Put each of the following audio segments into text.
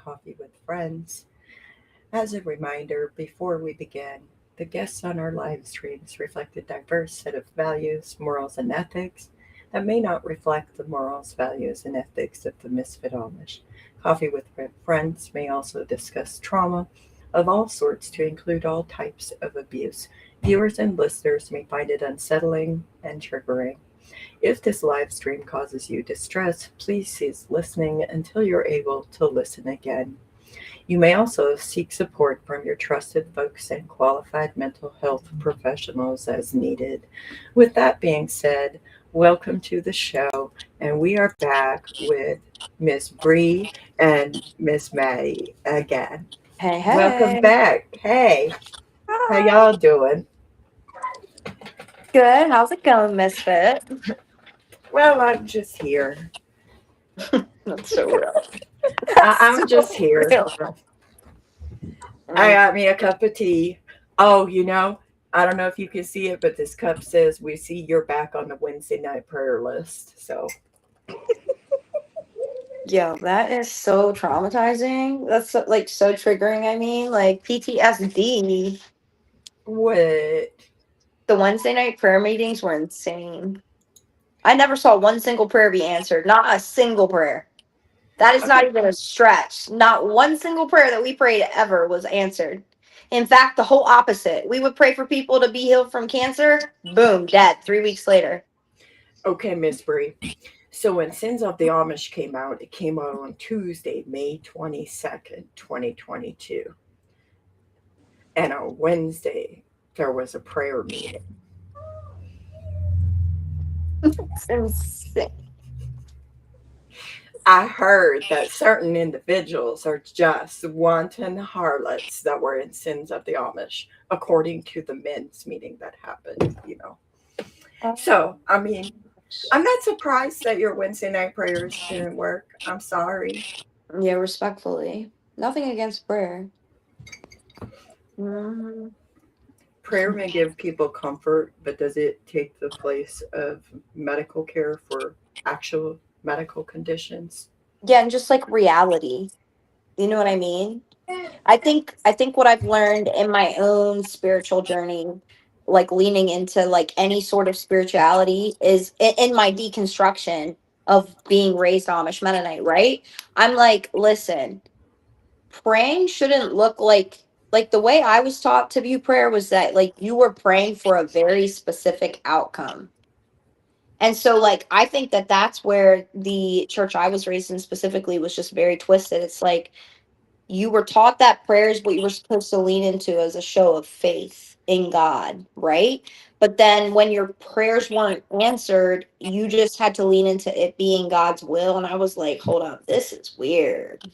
Coffee with Friends. As a reminder, before we begin, the guests on our live streams reflect a diverse set of values, morals, and ethics that may not reflect the morals, values, and ethics of the Misfit Amish. Coffee with Friends may also discuss trauma of all sorts to include all types of abuse. Viewers and listeners may find it unsettling and triggering. If this live stream causes you distress, please cease listening until you're able to listen again. You may also seek support from your trusted folks and qualified mental health professionals as needed. With that being said, welcome to the show, and we are back with Miss Bri and Miss Maddie again. Hey, Welcome hey. back. Hey, how Hi. y'all doing? Good. How's it going, Misfit? Well, I'm just here. That's so real. I'm just here. Real. I got me a cup of tea. Oh, I don't know if you can see it, but this cup says we see you're back on the Wednesday night prayer list. So, Yo, that is so traumatizing. That's so triggering. I mean, like PTSD. what? The Wednesday night prayer meetings were insane. I never saw one single prayer be answered. Not a single prayer. That is not Okay. even a stretch. Not one single prayer that we prayed ever was answered. In fact, the whole opposite. We would pray for people to be healed from cancer. Boom, dead 3 weeks later. Okay, Miss Bri. So when Sins of the Amish came out, it came out on Tuesday, May 22nd, 2022. And on Wednesday, there was a prayer meeting. It's insane. I heard that certain individuals are just wanton harlots that were in Sins of the Amish, according to the men's meeting that happened. So, I mean, I'm not surprised that your Wednesday night prayers didn't work. I'm sorry. Yeah, respectfully. Nothing against prayer. Mhm. Prayer may give people comfort, but does it take the place of medical care for actual medical conditions? Yeah, and just like reality. You know what I mean? I think what I've learned in my own spiritual journey, like leaning into like any sort of spirituality, is in my deconstruction of being raised Amish Mennonite, right? I'm like, listen, praying shouldn't look like the way I was taught to view prayer was that like you were praying for a very specific outcome. And so like I think that that's where the church I was raised in specifically was just very twisted. It's like you were taught that prayer is what you were supposed to lean into as a show of faith in God, right? But then when your prayers weren't answered, you just had to lean into it being God's will. And I was like, hold up, this is weird.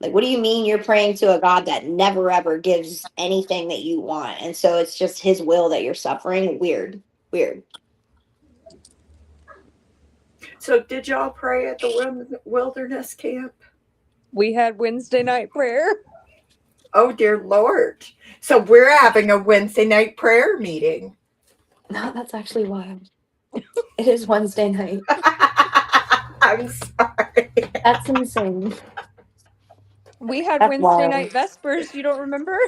Like, what do you mean you're praying to a God that never ever gives anything that you want? And so it's just his will that you're suffering? Weird. Weird. So, did y'all pray at the wilderness camp? We had Wednesday night prayer. Oh, dear Lord. So, we're having a Wednesday night prayer meeting. No, that's actually wild. It is Wednesday night. I'm sorry. That's insane. We had That's Wednesday wild. night vespers. You don't remember?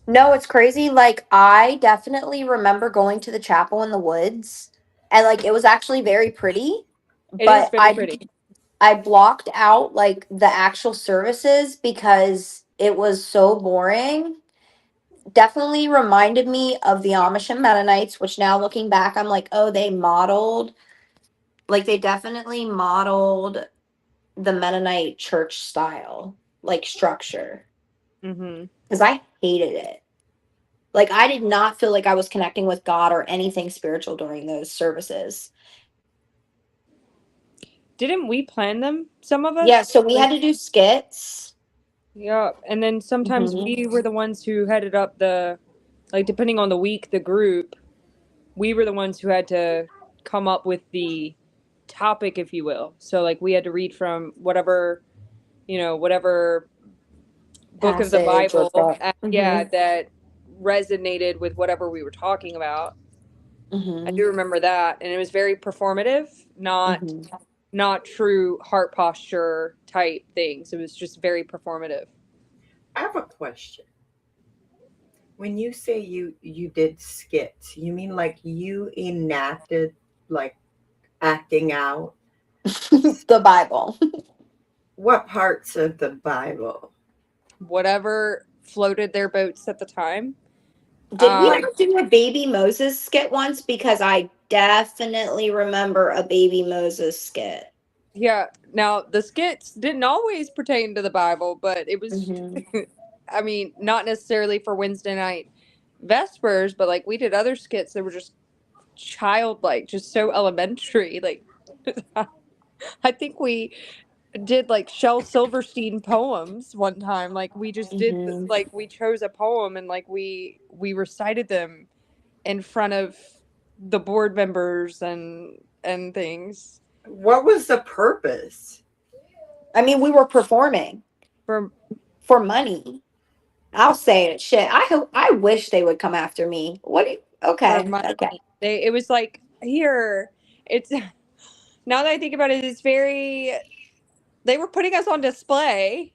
No, it's crazy. Like, I definitely remember going to the chapel in the woods, and like it was actually very pretty. It is But very pretty. I blocked out like the actual services because it was so boring. Definitely reminded me of the Amish and Mennonites, which now looking back, I'm like, oh, they definitely modeled the Mennonite church style, like structure. Mm-hmm. Because I hated it. Like, I did not feel like I was connecting with God or anything spiritual during those services. Didn't we plan them? Some of us? Yeah, so we had to do skits. Yeah, and then sometimes we were the ones who headed up depending on the week, the group, we were the ones who had to come up with the topic, if you will. So, like, we had to read from whatever book of the Passage or Bible, book. that resonated with whatever we were talking about. I Mm-hmm. do remember that, and it was very performative, not Mm-hmm. not true heart posture type things. It was just very performative. I have a question. When you say you did skits, you mean like you enacted like acting out? The Bible. What parts of the Bible? Whatever floated their boats at the time. Did we Like, ever do a baby Moses skit once? Because I definitely remember a baby Moses skit. Yeah. Now the skits didn't always pertain to the Bible, but it was I mean, not necessarily for Wednesday night Vespers, but like we did other skits that were just childlike, just so elementary. Like I think we did like Shel Silverstein poems one time. Like we just did like we chose a poem and like we recited them in front of the board members and things. what was the purpose? I mean, we were performing for money. I'll say it. Shit. I wish they would come after me. What do you, For okay. money. Okay. It was like here. It's now that I think about it, it's very. They were putting us on display.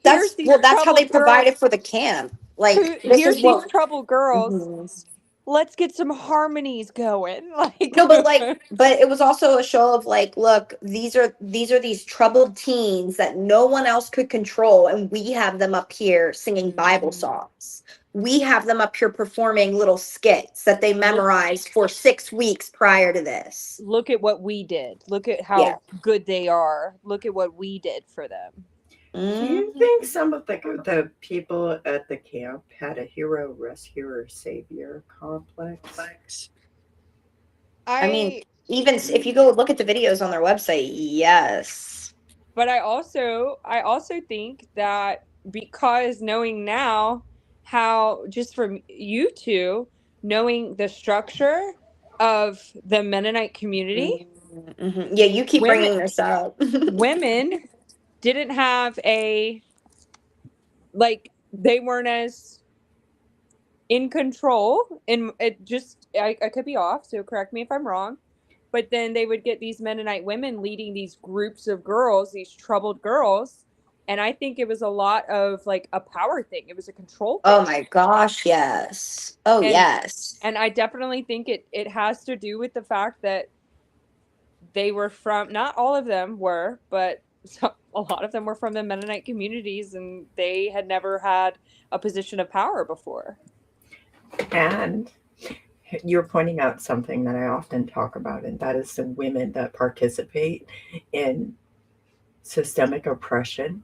Here's these That's how they troubled girls. provided for the camp. Like this is Here's these what troubled girls. Let's get some harmonies going. Like no, but it was also a show of like, look, these are these troubled teens that no one else could control, and we have them up here singing Bible songs. We have them up here performing little skits that they memorized for 6 weeks prior to this. Look at what we did. Look at how Yeah. good they are. Look at what we did for them. Do you think some of the people at the camp had a hero, rescuer, savior complex? I mean, even if you go look at the videos on their website, yes. But I also think that because knowing now how just from you two knowing the structure of the Mennonite community, Yeah, you keep bringing this up. women didn't have a like they weren't as in control, and it just I could be off, so correct me if I'm wrong, but then they would get these Mennonite women leading these groups of girls, these troubled girls, and I think it was a lot of like a power thing. It was a control thing. Oh my gosh, yes. Oh yes. And I definitely think it has to do with the fact that they were from, not all of them were, but a lot of them were from the Mennonite communities, and they had never had a position of power before. And you're pointing out something that I often talk about, and that is the women that participate in systemic oppression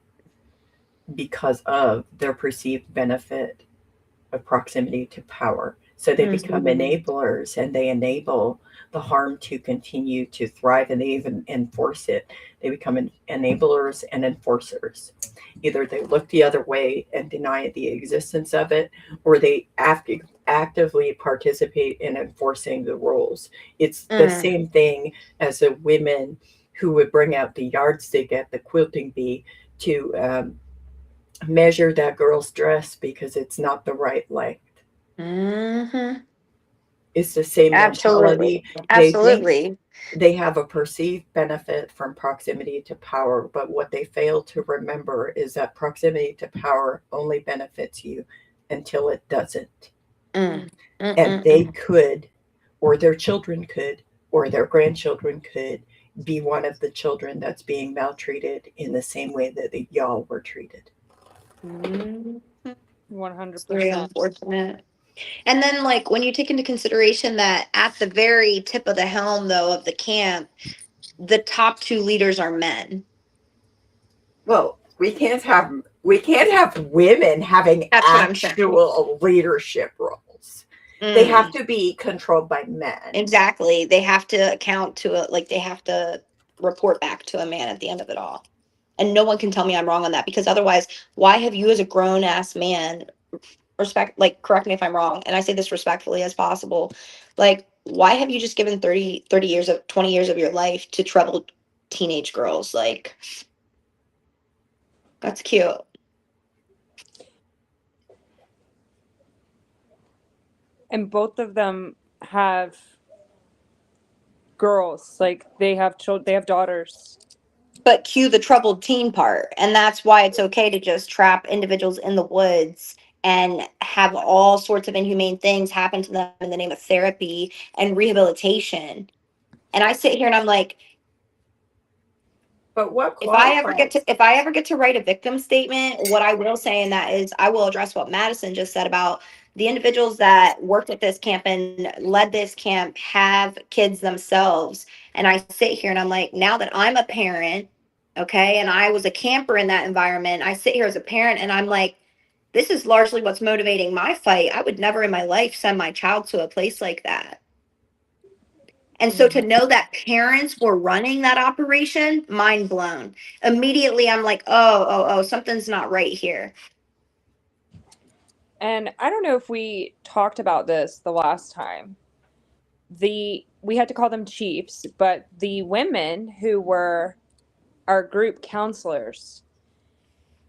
because of their perceived benefit of proximity to power. So they become enablers, and they enable the harm to continue to thrive, and they even enforce it. They become enablers and enforcers. Either they look the other way and deny the existence of it, or they actively participate in enforcing the rules. It's the same thing as the women who would bring out the yardstick at the quilting bee to measure that girl's dress because it's not the right length. It's the same mentality. They think they have a perceived benefit from proximity to power, but what they fail to remember is that proximity to power only benefits you until it doesn't. And they could, or their children could, or their grandchildren could be one of the children that's being maltreated in the same way that y'all were treated. 100%. Very unfortunate. And then, like, when you take into consideration that at the very tip of the helm, though, of the camp, the top two leaders are men. Well, we can't have women having actual leadership roles. They have to be controlled by men. Exactly. They have to account to it, like they have to report back to a man at the end of it all. And no one can tell me I'm wrong on that, because otherwise, why have you as a grown ass man correct me if I'm wrong, and I say this respectfully as possible, like, why have you just given 30 years of 20 years of your life to troubled teenage girls? Like, that's cute. And both of them have girls. Like they have children, they have daughters. But cue the troubled teen part. And that's why it's okay to just trap individuals in the woods and have all sorts of inhumane things happen to them in the name of therapy and rehabilitation. And I sit here and I'm like, But what if I ever get to write a victim statement, what I will say in that is I will address what Madison just said about the individuals that worked at this camp and led this camp have kids themselves. And I sit here and I'm like, now that I'm a parent, okay, and I was a camper in that environment, I sit here as a parent and I'm like, this is largely what's motivating my fight. I would never in my life send my child to a place like that. And so to know that parents were running that operation, mind blown. Immediately, I'm like, oh, something's not right here. And I don't know if we talked about this the last time. We had to call them chiefs, but the women who were our group counselors,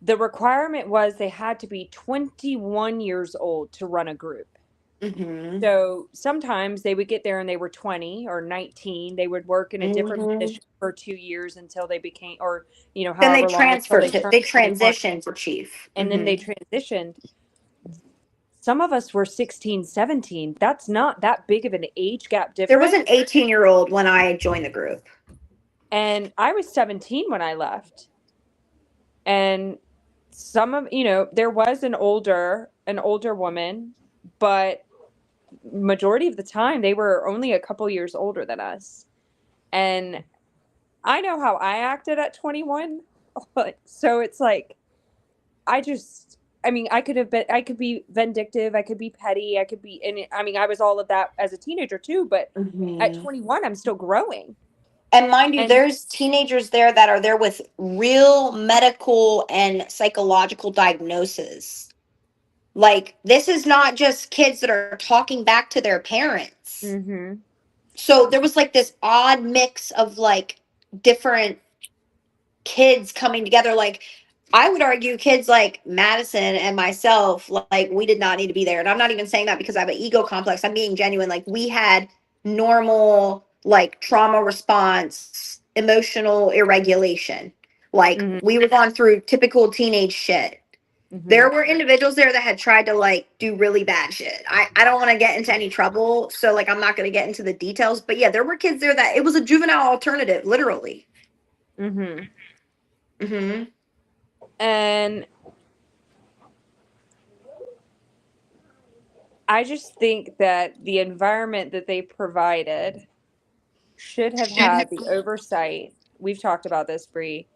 the requirement was they had to be 21 years old to run a group. Mm-hmm. So sometimes they would get there and they were 20 or 19. They would work in a different position for 2 years until they became, or, you know, Then they however long until transferred. They transitioned to chief. and then they transitioned. Some of us were 16, 17. That's not that big of an age gap difference. There was an 18-year-old when I joined the group. And I was 17 when I left. And some of, you know, there was an older woman, but majority of the time they were only a couple years older than us. And I know how I acted at 21. So it's like, I could be vindictive, I could be petty, I could be, and I mean, I was all of that as a teenager too, but at 21, I'm still growing. And mind you, there's teenagers there that are there with real medical and psychological diagnoses. Like, this is not just kids that are talking back to their parents. Mm-hmm. So there was like this odd mix of like different kids coming together. Like, I would argue kids like Madison and myself, like, we did not need to be there. And I'm not even saying that because I have an ego complex. I'm being genuine. Like, we had normal, like, trauma response, emotional irregulation. Like, we were going through typical teenage shit. There were individuals there that had tried to like do really bad shit. I don't want to get into any trouble, so like I'm not going to get into the details. But yeah, there were kids there that it was a juvenile alternative, literally. And I just think that the environment that they provided should have had the oversight. We've talked about this, Bri.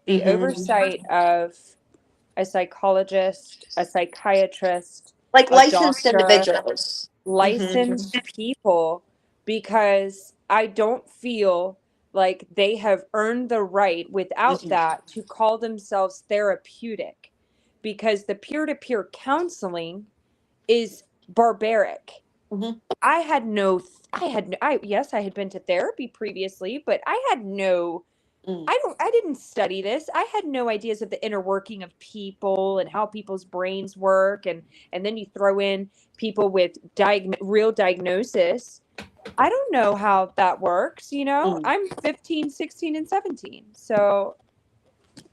The oversight of a psychologist, a psychiatrist, like a licensed doctor, individuals, licensed people, because I don't feel like they have earned the right without that to call themselves therapeutic, because the peer-to-peer counseling is barbaric. Yes, I had been to therapy previously, but I didn't study this. I had no ideas of the inner working of people and how people's brains work. And then you throw in people with real diagnosis. I don't know how that works. You know, I'm 15, 16, and 17. So,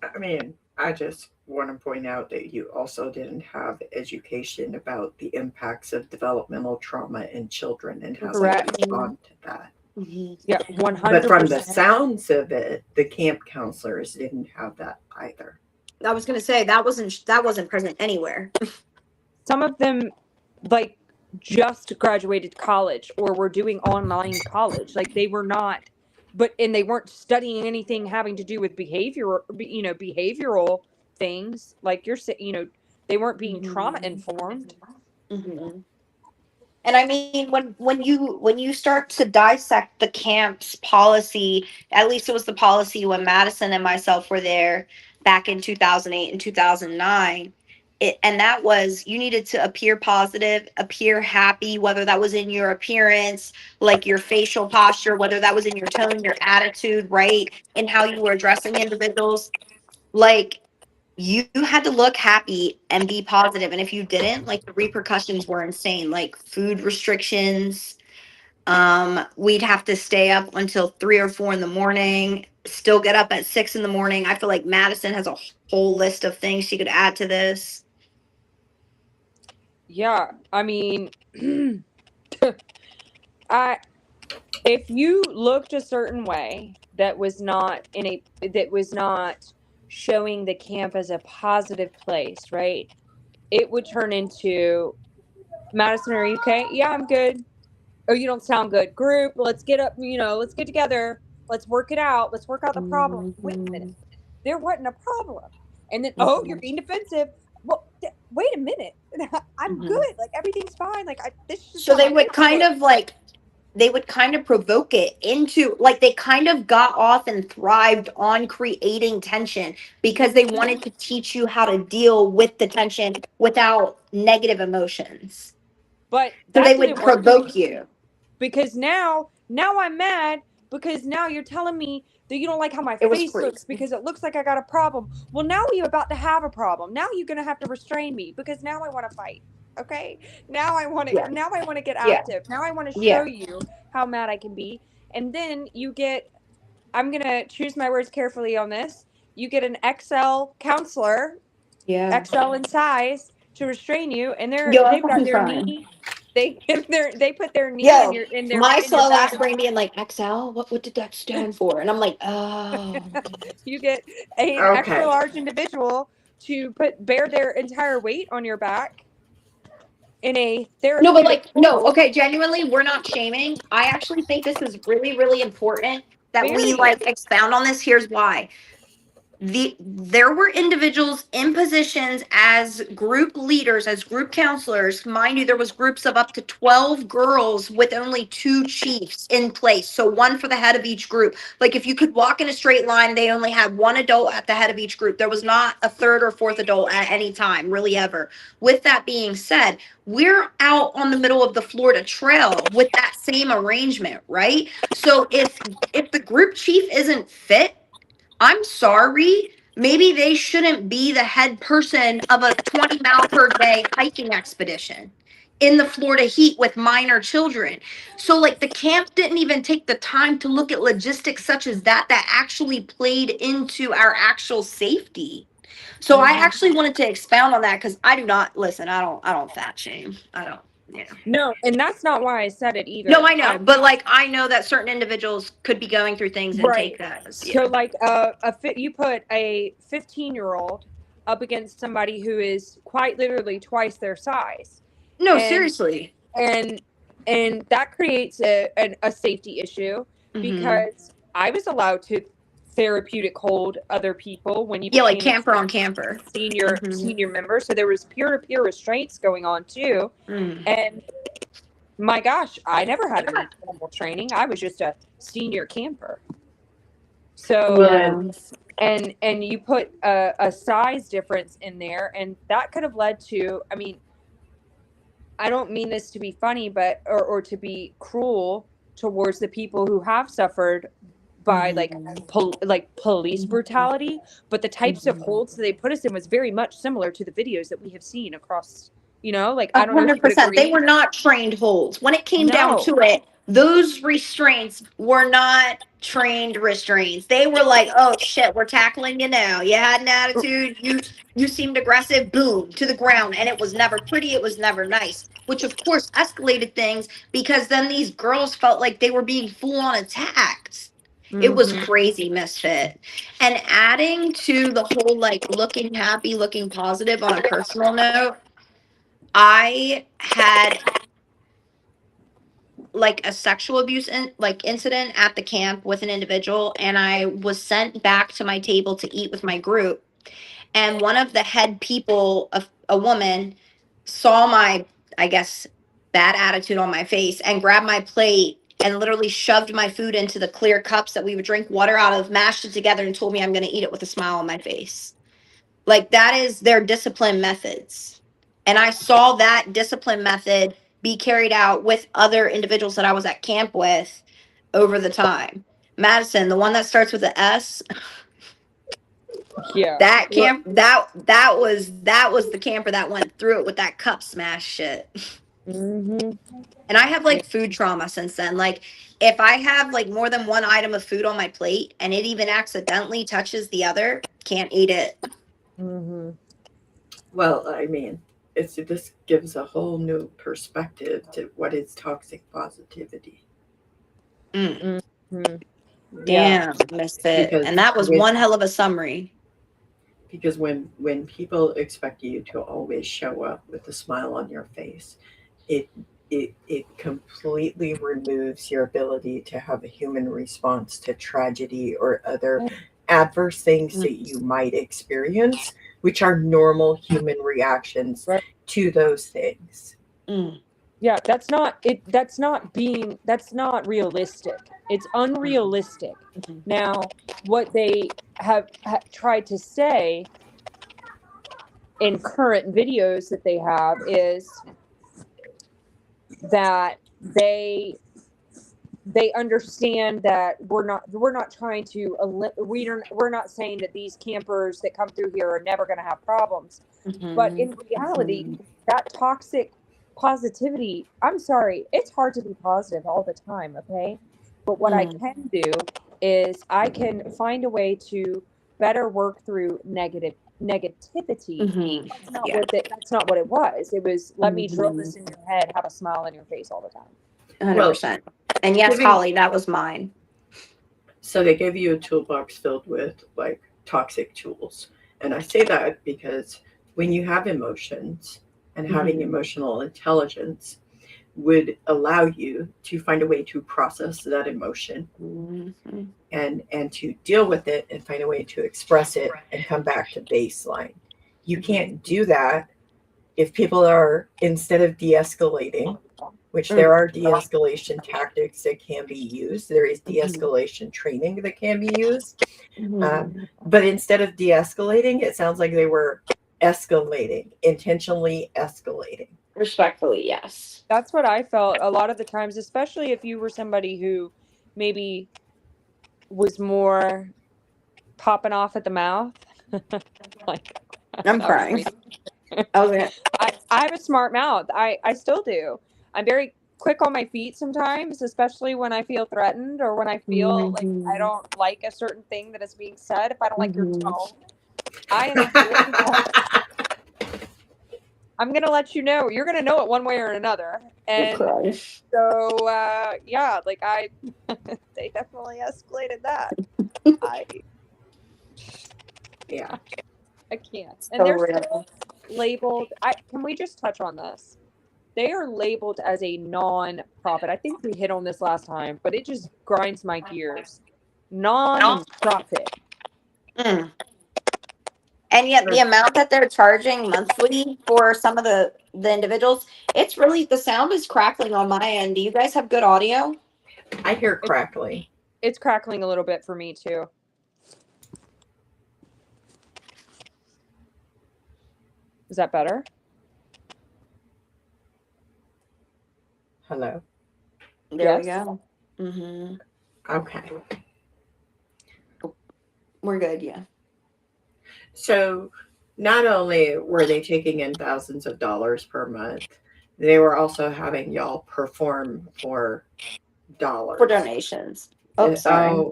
I mean, I just want to point out that you also didn't have education about the impacts of developmental trauma in children and how they respond to that. Yeah, 100%. But from the sounds of it, the camp counselors didn't have that either. I was going to say that wasn't present anywhere. Some of them, like, just graduated college or were doing online college. Like, they were not, and they weren't studying anything having to do with behavioral things. Like you're saying, they weren't being trauma informed. And I mean, when you start to dissect the camp's policy, at least it was the policy when Madison and myself were there back in 2008 and 2009. And that was, you needed to appear positive, appear happy, whether that was in your appearance, like your facial posture, whether that was in your tone, your attitude, right? And how you were addressing individuals. Like, you had to look happy and be positive. And if you didn't, like, the repercussions were insane, like food restrictions, We'd have to stay up until 3 or 4 in the morning, still get up at 6 in the morning. I feel like Madison has a whole list of things she could add to this. Yeah, I mean, if you looked a certain way that was not showing the camp as a positive place, right? It would turn into, Madison, are you okay? Yeah, I'm good. Oh, you don't sound good. Group, let's get up, let's get together. Let's work it out. Let's work out the problem. Wait a minute. There wasn't a problem. And then, oh, you're being defensive. Well, wait a minute. I'm good. Like, everything's fine. Like, this is just So they would kind of provoke it into, like, they kind of got off and thrived on creating tension because they wanted to teach you how to deal with the tension without negative emotions. But so they would provoke you. Because now I'm mad because now you're telling me that you don't like how my face looks because it looks like I got a problem. Well, now you're about to have a problem. Now you're going to have to restrain me because now I want to fight. Okay? Now I want to get active. Now I want to show you how mad I can be. And then you get, I'm going to choose my words carefully on this. You get an XL counselor, XL in size, to restrain you, and they've got their knee. They put their knee in their my slow ass brain being like, XL, what did that stand for? And I'm like, oh. You get an extra large individual to bear their entire weight on your back in a therapeutic genuinely, we're not shaming. I actually think this is really, really important that we expound on this. Here's why. There were individuals in positions as group leaders, as group counselors. Mind you, there was groups of up to 12 girls with only 2 chiefs in place. So one for the head of each group. Like, if you could walk in a straight line, they only had 1 adult at the head of each group. There was not a 3rd or 4th adult at any time, really, ever. With that being said, we're out on the middle of the Florida Trail with that same arrangement, right? So if the group chief isn't fit, I'm sorry, maybe they shouldn't be the head person of a 20-mile-per-day hiking expedition in the Florida heat with minor children. So, like, the camp didn't even take the time to look at logistics such as that actually played into our actual safety. So I actually wanted to expound on that because I don't fat shame. I don't. Yeah. No, and that's not why I said it either. No, I know, but like I know that certain individuals could be going through things and take that. So like you put a 15-year-old up against somebody who is quite literally twice their size. No, seriously. And that creates a safety issue because I was allowed to therapeutic hold other people when you like camper on camper senior member, so there was peer-to-peer restraints going on too. And my gosh, I never had any formal training. I was just a senior camper. So and you put a size difference in there, and that could have led to, I mean, I don't mean this to be funny, but or to be cruel towards the people who have suffered by like police brutality, but the types of holds that they put us in was very much similar to the videos that we have seen across, like, I don't know. 100%. They were not trained holds. When it came down to it, those restraints were not trained restraints. They were like, oh shit, we're tackling you now. You had an attitude, you seemed aggressive, boom, to the ground. And it was never pretty, it was never nice, which of course escalated things because then these girls felt like they were being full on attacked. It was crazy, Misfit. And adding to the whole like looking happy, looking positive on a personal note, I had like a sexual abuse incident at the camp with an individual, and I was sent back to my table to eat with my group. And one of the head people, a woman, saw my, I guess, bad attitude on my face and grabbed my plate and literally shoved my food into the clear cups that we would drink water out of, mashed it together, and told me I'm going to eat it with a smile on my face. Like, that is their discipline methods. And I saw that discipline method be carried out with other individuals that I was at camp with over the time. Madison, the one that starts with the S. Yeah. That camp, that was the camper that went through it with that cup smash shit. Mm-hmm. And I have like food trauma since then. Like if I have like more than one item of food on my plate and it even accidentally touches the other, can't eat it. Mm-hmm. Well, I mean, this gives a whole new perspective to what is toxic positivity. Mm. Mm-hmm. Yeah. Damn, Misfit. Because And that was with one hell of a summary. because when people expect you to always show up with a smile on your face, it it completely removes your ability to have a human response to tragedy or other adverse things that you might experience, which are normal human reactions Right. to those things. Mm. Yeah, that's not it. That's not realistic. It's unrealistic. Mhm. Now, what they have tried to say in current videos that they have is that they understand that we're not trying to we're not saying that these campers that come through here are never going to have problems, but in reality, that toxic positivity, I'm sorry, it's hard to be positive all the time, okay? But what I can do is I can find a way to better work through negativity. Mhm. Yeah. That's not what it was. It was, let me drill this in your head, have a smile on your face all the time. 100%. And yes, giving- Holly, that was mine. So they give you a toolbox filled with like toxic tools. And I say that because when you have emotions and having emotional intelligence would allow you to find a way to process that emotion and to deal with it and find a way to express it and come back to baseline. You can't do that if people are, instead of de-escalating, which there are de-escalation tactics that can be used, there is de-escalation training that can be used, but instead of de-escalating, it sounds like they were escalating, intentionally escalating. Respectfully, yes. That's what I felt a lot of the times, especially if you were somebody who maybe was more popping off at the mouth. Like, I'm crying. I have a smart mouth. I still do. I'm very quick on my feet sometimes, especially when I feel threatened or when I feel like I don't like a certain thing that is being said. If I don't like your tone, I'm gonna let you know. You're gonna know it one way or another. And so yeah, like they definitely escalated that. Yeah. I can't. And they're still labeled. Can we just touch on this? They are labeled as a non-profit. I think we hit on this last time, but it just grinds my gears. Non-profit. And yet the amount that they're charging monthly for some of the individuals, it's really, the sound is crackling on my end. Do you guys have good audio? I hear crackling. It's crackling a little bit for me too. Is that better? Hello. There we go. Mm-hmm. Okay. We're good, yeah. So not only were they taking in thousands of dollars per month, they were also having y'all perform for dollars. For donations. Oh, sorry.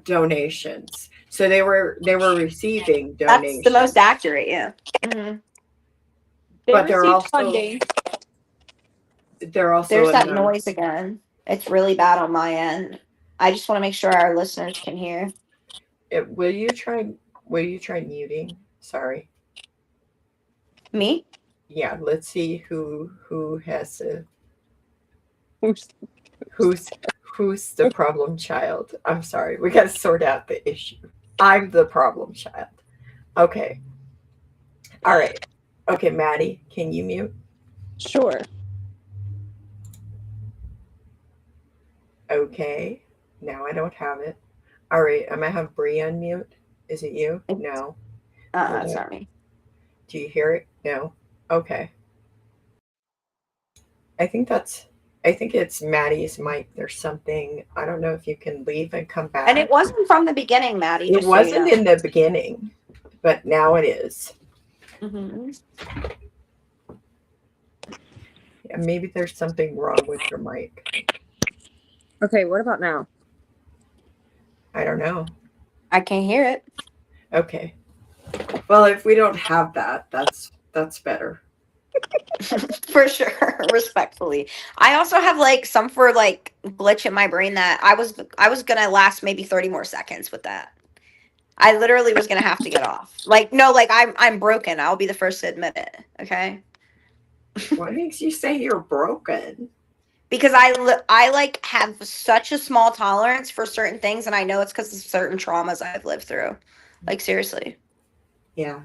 Donations. So they were receiving donations. That's the most accurate, yeah. Mm-hmm. But they're also funding. There's that noise again. It's really bad on my end. I just want to make sure our listeners can hear. Will you try muting? Sorry. Me? Yeah, let's see who has who's the problem child. I'm sorry. We got to sort out the issue. I'm the problem child. Okay. All right. Okay, Maddie, can you mute? Sure. Okay. Now I don't have it. All right. I'm going to have Bri unmute. Is it you? No. It's not me. Do you hear it? No. Okay. I think it's Maddie's mic. There's something. I don't know if you can leave and come back. And it wasn't from the beginning, Maddie. It wasn't in the beginning, but now it is. Mm-hmm. Yeah, maybe there's something wrong with your mic. Okay, what about now? I don't know. I can't hear it. Okay. Well, if we don't have that, that's better. For sure, respectfully. I also have like some for like glitch in my brain that I was gonna last maybe 30 more seconds with that. I literally was gonna have to get off. Like no, like I'm broken. I'll be the first to admit it. Okay. What makes you say you're broken? Because I like have such a small tolerance for certain things, and I know it's because of certain traumas I've lived through. Like seriously. Yeah.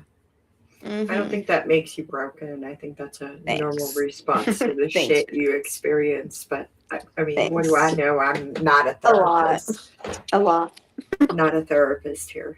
I don't Mm-hmm. think that makes you broken. I think that's a normal Thanks. response to the Thanks. shit you experience. But I mean, what do Thanks. I know? I'm not a A lot. therapist. A lot. Not a therapist here.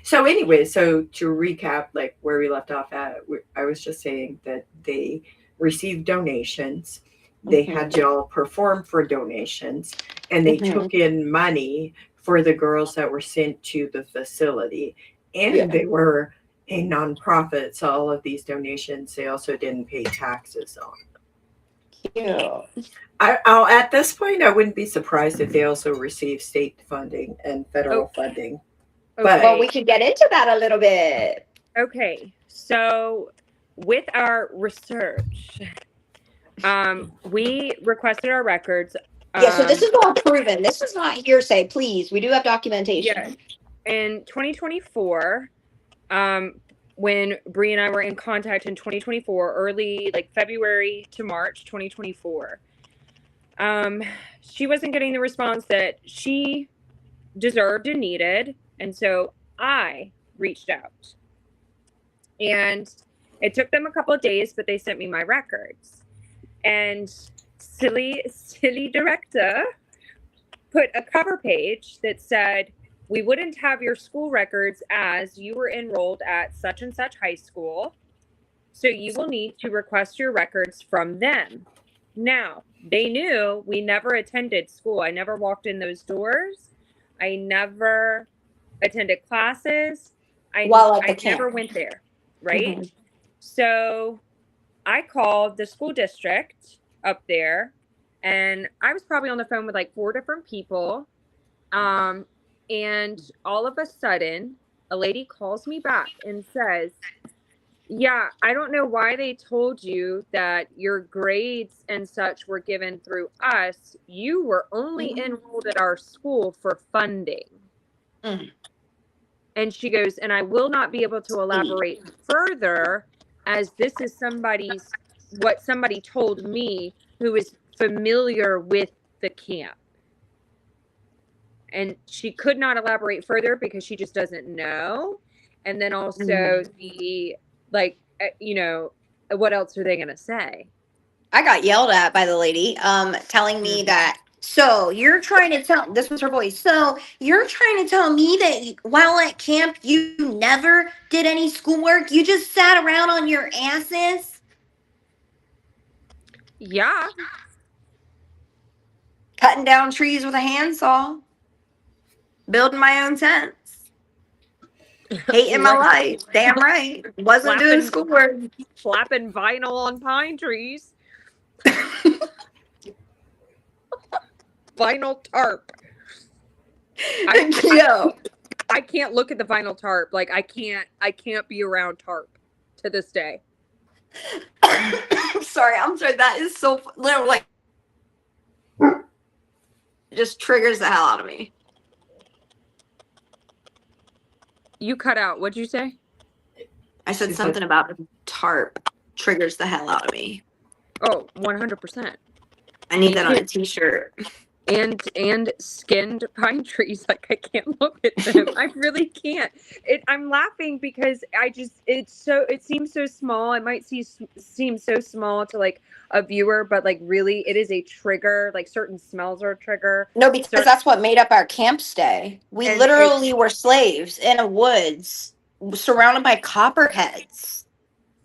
So anyway, so to recap, like where we left off at, I was just saying that they received donations. They had y'all perform for donations, and they Mm-hmm. took in money for the girls that were sent to the facility. And Yeah. they were a nonprofit, so all of these donations they also didn't pay taxes on. Cute. I'll at this point, I wouldn't be surprised if they also receive state funding and federal funding. But Well, we could get into that a little bit. Okay, so with our research, we requested our records. Yeah, so this is all proven. This is not hearsay, please. We do have documentation. Yeah. In 2024, when Bri and I were in contact in 2024, early like February to March 2024, she wasn't getting the response that she deserved and needed, and so I reached out. And it took them a couple of days, but they sent me my records. And silly director put a cover page that said, "We wouldn't have your school records as you were enrolled at such and such high school. So you will need to request your records from them." Now, they knew we never attended school. I never walked in those doors. I never attended classes. I never went there. Right? Mhm. So I called the school district up there, and I was probably on the phone with like 4 different people. And all of a sudden, a lady calls me back and says, "Yeah, I don't know why they told you that your grades and such were given through us. You were only enrolled at our school for funding." Mm. And she goes, "And I will not be able to elaborate further, as this is what somebody told me who is familiar with the camp." And she could not elaborate further because she just doesn't know. And then also the, like, what else are they going to say? I got yelled at by the lady, telling me that, so you're trying to tell, this was her voice, so you're trying to tell me that while at camp, you never did any schoolwork? You just sat around on your asses? Yeah. Cutting down trees with a handsaw. Building my own tents. Hating my life. Damn right. Wasn't doing schoolwork. Slapping vinyl on pine trees. Vinyl tarp. I can't look at the vinyl tarp. Like I can't be around tarp to this day. I'm sorry. That is so literally like it just triggers the hell out of me. You cut out. What'd you say? I said something about tarp triggers the hell out of me. Oh, 100%. I need that on a t-shirt. And skinned pine trees, like I can't look at them. I really can't. I'm laughing because it seems so small. It might seem so small to like a viewer, but like really it is a trigger. Like certain smells are a trigger. No, because that's what made up our camp stay. We literally were slaves in a woods surrounded by copperheads.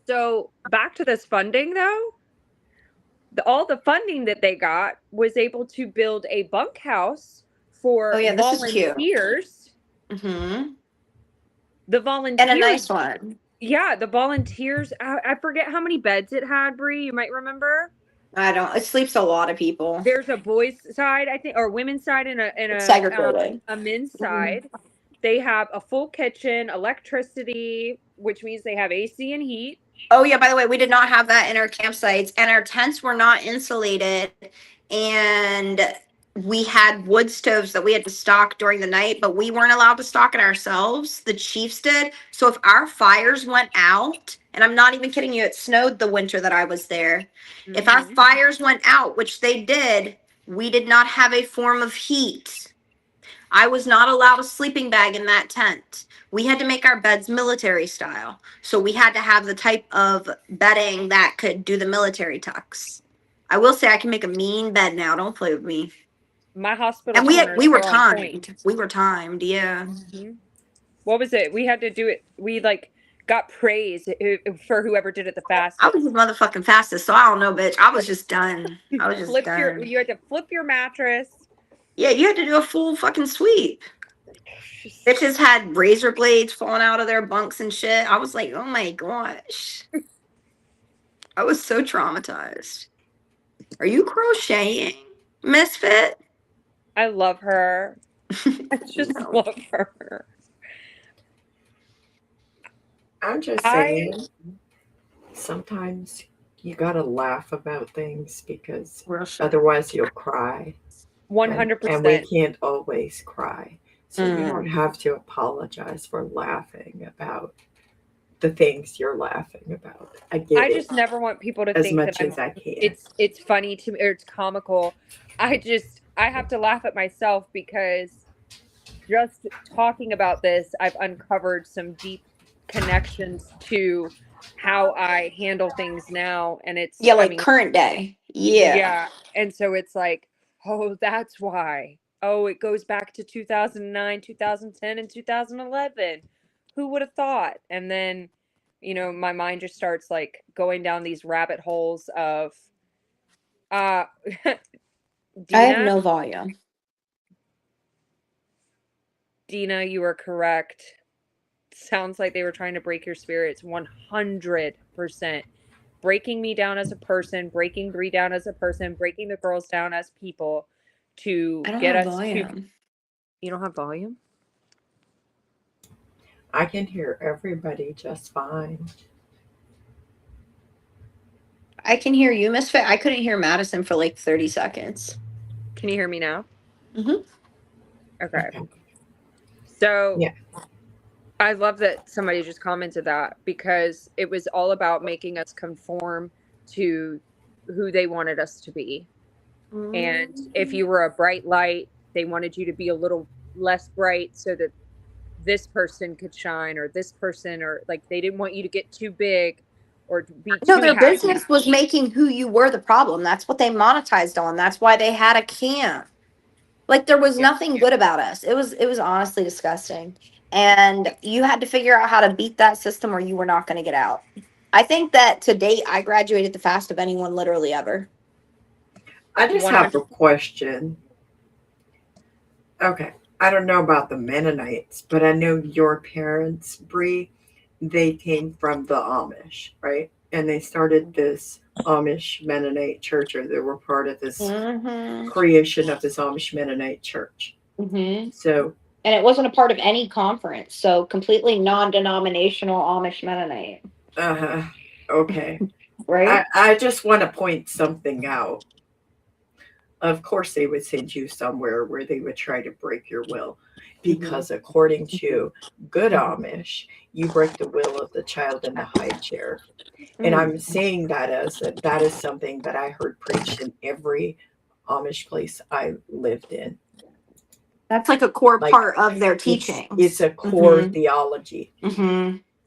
So back to this funding though. All the funding that they got was able to build a bunkhouse for volunteers. Mm-hmm. The volunteers. And a nice one. Yeah, the volunteers. I forget how many beds it had, Bri. You might remember. I don't. It sleeps a lot of people. There's a boys' side, I think, or women's side, and It's segregated. a men's side. They have a full kitchen, electricity, which means they have AC and heat. Oh yeah, by the way, we did not have that in our campsites, and our tents were not insulated, and we had wood stoves that we had to stock during the night, but we weren't allowed to stock it ourselves. The chiefs did. So if our fires went out, and I'm not even kidding you, it snowed the winter that I was there. If our fires went out, which they did, we did not have a form of heat. I was not allowed a sleeping bag in that tent. We had to make our beds military style. So we had to have the type of bedding that could do the military tucks. I will say I can make a mean bed now. Don't play with me. My hospital And corner we is were still on timed. point. We were timed, yeah. What was it? We had to do it. We like got praise for whoever did it the fastest. I was the motherfucking fastest, so I don't know, bitch. I was just done. I was just done. You had to flip your mattress. Yeah, you had to do a full fucking sweep. Bitches had razor blades falling out of their bunks and shit. I was like, oh my gosh. I was so traumatized. Are you crocheting, Misfit? I love her. I just love her. I'm just saying, sometimes you gotta laugh about things because otherwise you'll cry. 100%. And we can't always cry. So you don't have to apologize for laughing about the things you're laughing about. I just never want people to as think much that as I can. It's funny to me, or it's comical. I have to laugh at myself because just talking about this, I've uncovered some deep connections to how I handle things now, and it's current day. Yeah. And so it's like, oh, that's why. Oh, it goes back to 2009, 2010, and 2011. Who would have thought? And then, my mind just starts like going down these rabbit holes of Dina, I have no volume. Dina, you are correct. Sounds like they were trying to break your spirits. 100%. Breaking me down as a person, breaking Bri down as a person, breaking the girls down as people to get us to. You don't have volume? I can hear everybody just fine. I can hear you, Misfit. I couldn't hear Madison for like 30 seconds. Can you hear me now? Mm-hmm. Okay. So yeah. I love that somebody just commented that because it was all about making us conform to who they wanted us to be. And if you were a bright light, they wanted you to be a little less bright so that this person could shine, or this person, or like they didn't want you to get too big or to be too their happy. Business was making who you were the problem. That's what they monetized on. That's why they had a camp. Like there was nothing good about us. It was honestly disgusting. And you had to figure out how to beat that system or you were not going to get out. I think that to date, I graduated the fastest of anyone literally ever. I just have a question. Okay. I don't know about the Mennonites, but I know your parents, Bri, they came from the Amish, right? And they started this Amish Mennonite church, or they were part of this creation of this Amish Mennonite church. So, and it wasn't a part of any conference, so completely non-denominational Amish Mennonite. Okay. Right? I just want to point something out. Of course, they would send you somewhere where they would try to break your will. Because according to good Amish, you break the will of the child in the high chair. And I'm saying that that is something that I heard preached in every Amish place I lived in. That's like a core part of their teaching. It's a core theology.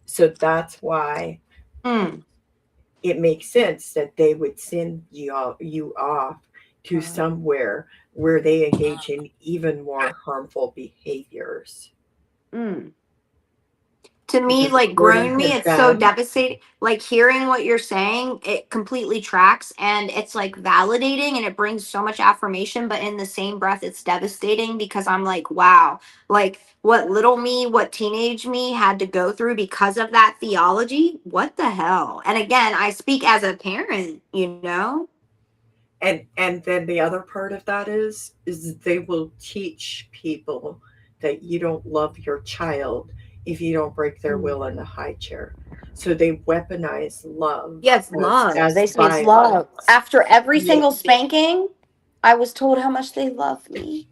So that's why it makes sense that they would send you off to somewhere where they engage in even more harmful behaviors. To me, like growing me, it's so devastating. Like hearing what you're saying, it completely tracks and it's like validating and it brings so much affirmation. But in the same breath, it's devastating because I'm like, wow, like what little me, what teenage me had to go through because of that theology. What the hell? And again, I speak as a parent, And then the other part of that is they will teach people that you don't love your child if you don't break their will in a high chair. So they weaponize love Yes, love. as They say it's love. violence. After every Yeah. single spanking, I was told how much they love me.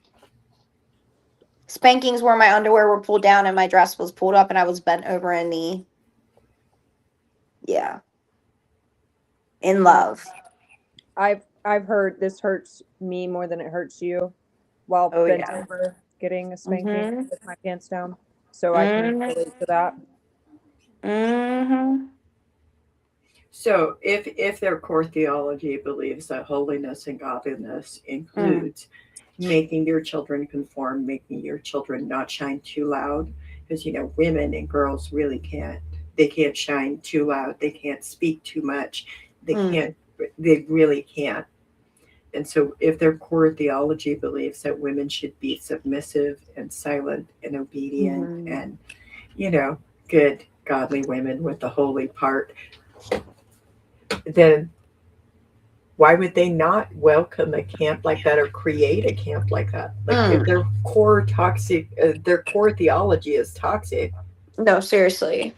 Spankings where my underwear were pulled down and my dress was pulled up and I was bent over a knee. Yeah. In love. I've heard this hurts me more than it hurts you while Oh bent yeah. over getting a spanking Mm-hmm. with my pants down. So I can Mm-hmm. relate to that. Mm-hmm. So if their core theology believes that holiness and godliness includes making your children conform, making your children not shine too loud, because women and girls really can't shine too loud, they can't speak too much, they really can't. And so if their core theology believes that women should be submissive and silent and obedient and good godly women with the holy part, then why would they not welcome a camp like that or create a camp like that? Like if their core theology is toxic, No, seriously.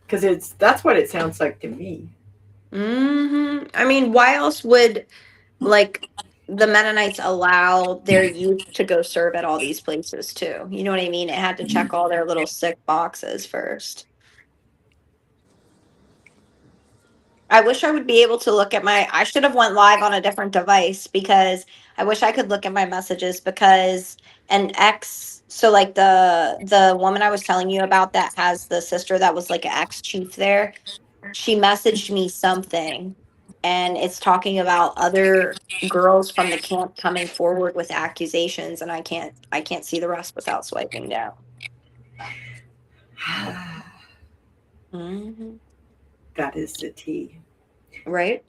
because that's what it sounds like to me. I mean, why else would like the Mennonites allow their youth to go serve at all these places too? You know what I mean? It had to check all their little sick boxes first. I wish I would be able to look at I should have went live on a different device because I wish I could look at my messages because an ex, so like the woman I was telling you about that has the sister that was like an ex chief there, she messaged me something and it's talking about other girls from the camp coming forward with accusations and I can't see the rest without swiping down. Hmm. That is the tea. Right?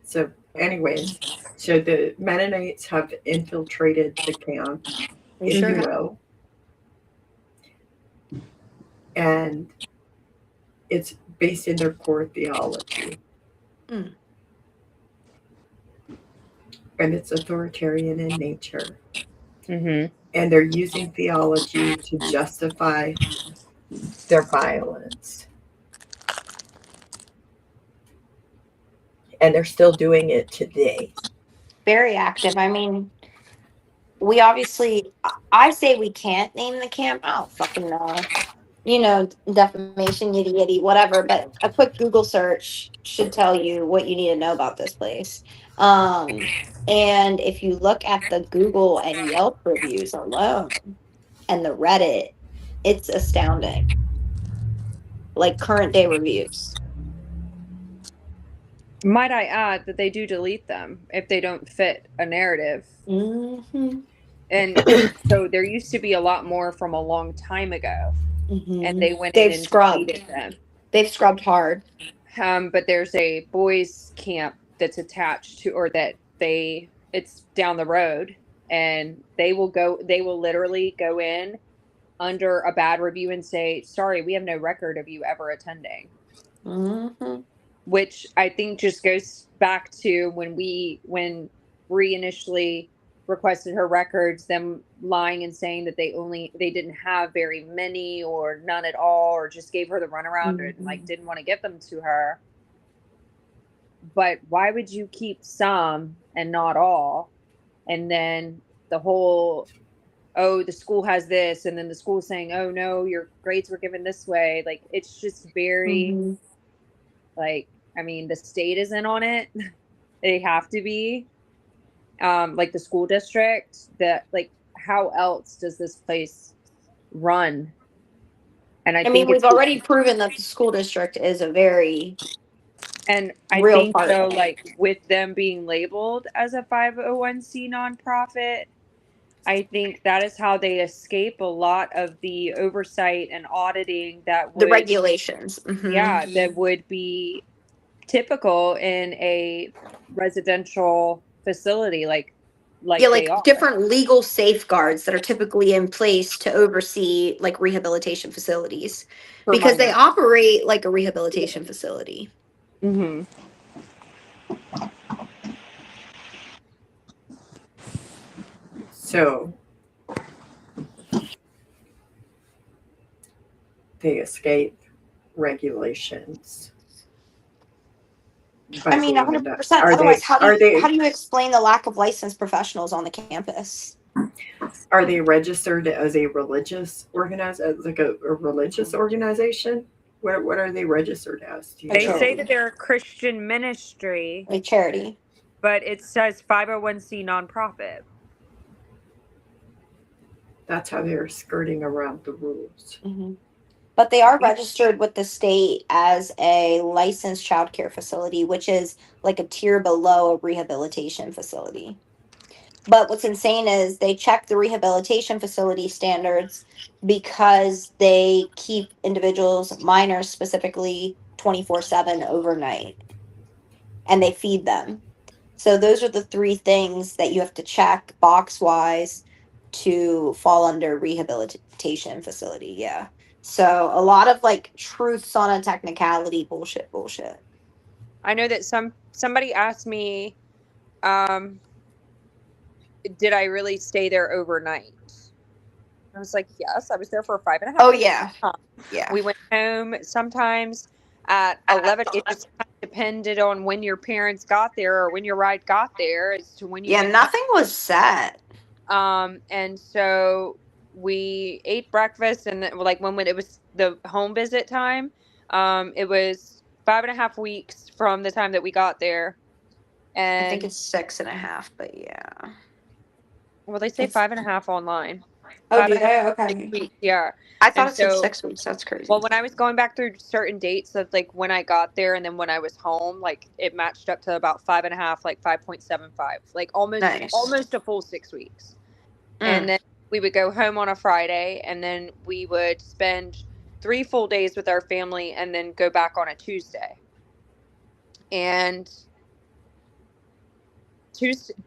So, anyways, so the Mennonites have infiltrated the camp, We if sure you have. will, and it's based in their core theology. Mm. And it's authoritarian in nature. Mm-hmm. And they're using theology to justify their violence. And they're still doing it today. Very active. I mean, we obviously, I say we can't name the camp. I don't fucking know. You know, defamation, yitty yitty, whatever. But a quick Google search should tell you what you need to know about this place. And if you look at the Google and Yelp reviews alone and the Reddit, it's astounding. Like current day reviews. Might I add that they do delete them if they don't fit a narrative. Mm-hmm. And so there used to be a lot more from a long time ago, and they went in They've and scrubbed. deleted them. They've scrubbed hard. But there's a boys camp that's attached to, or that it's down the road, and they will literally go in under a bad review and say, sorry, we have no record of you ever attending. Mm-hmm. Which I think just goes back to when Bri initially requested her records, them lying and saying that they didn't have very many or none at all, or just gave her the runaround and like didn't want to give them to her. But why would you keep some and not all? And then the whole, oh, the school has this, and then the school saying, oh no, your grades were given this way. Like, it's just very like, I mean, the state is in on it. They have to be. Like the school district, that like, how else does this place run? And I mean, think it's we've already proven that the school district is a very and I real think part though, of it. like with them being labeled as a 501c nonprofit, I think that is how they escape a lot of the oversight and auditing that The would, regulations. Mm-hmm. that would be typical in a residential facility like Yeah, they like are. different legal safeguards that are typically in place to oversee like rehabilitation facilities For because they minors. operate like a rehabilitation facility. Mm-hmm. So they escape regulations by I mean, being in that. 100%. Are Otherwise, they are how they do you explain the lack of licensed professionals on the campus? are they registered as a religious like a religious organization? What are they registered as? Do you A They know? say charity. that they're a Christian ministry, A charity. but it says 501c nonprofit. That's how they're skirting around the rules. Mm-hmm. But they are registered with the state as a licensed child care facility, which is like a tier below a rehabilitation facility. But what's insane is they check the rehabilitation facility standards because they keep individuals, minors specifically, 24/7 overnight, and they feed them. So those are the three things that you have to check box wise to fall under rehabilitation facility. Yeah. So a lot of like truths on a technicality bullshit. I know that somebody asked me, did I really stay there overnight? I was like, yes, I was there for 5.5 Oh weeks. yeah. Yeah. We went home sometimes at 11. It just kind of depended on when your parents got there or when your ride got there as to when you Yeah, went nothing was set. and so we ate breakfast, and then, like when it was the home visit time, it was 5.5 weeks from the time that we got there. I think And it's 6.5, but yeah. well, they say It's 5.5 online. oh, Five do and a half, they? 6 Okay. weeks, yeah. I thought And it said so, 6 weeks. That's crazy. well, when I was going back through certain dates of like when I got there and then when I was home, like it matched up to about 5.5, like 5.75, like Nice. almost a full 6 weeks. And Mm. then we would go home on a Friday, and then we would spend 3 full days with our family and then go back on a Tuesday. And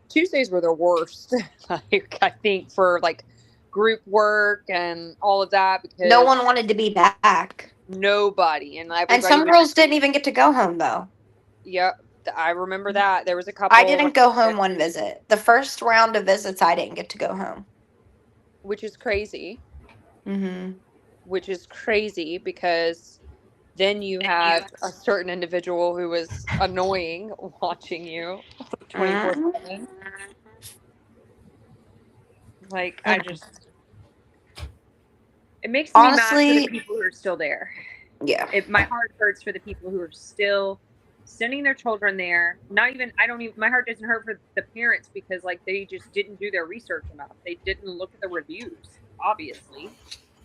Tuesdays were the worst, like I think for like group work and all of that, No because one wanted to be back. nobody and And everybody some was, girls didn't even get to go home though. yep, I remember that. There was a I couple, didn't go home one visit. The first round of visits, I didn't get to go home. which is crazy, Mm-hmm. because then you had a certain individual who was annoying watching you 24/7. Like I just, it makes me mad for the Honestly, people who are still there. yeah. My heart hurts for the people who are still sending their children there. Not even, I don't even, my heart doesn't hurt for the parents because like they just didn't do their research enough. They didn't look at the reviews, obviously.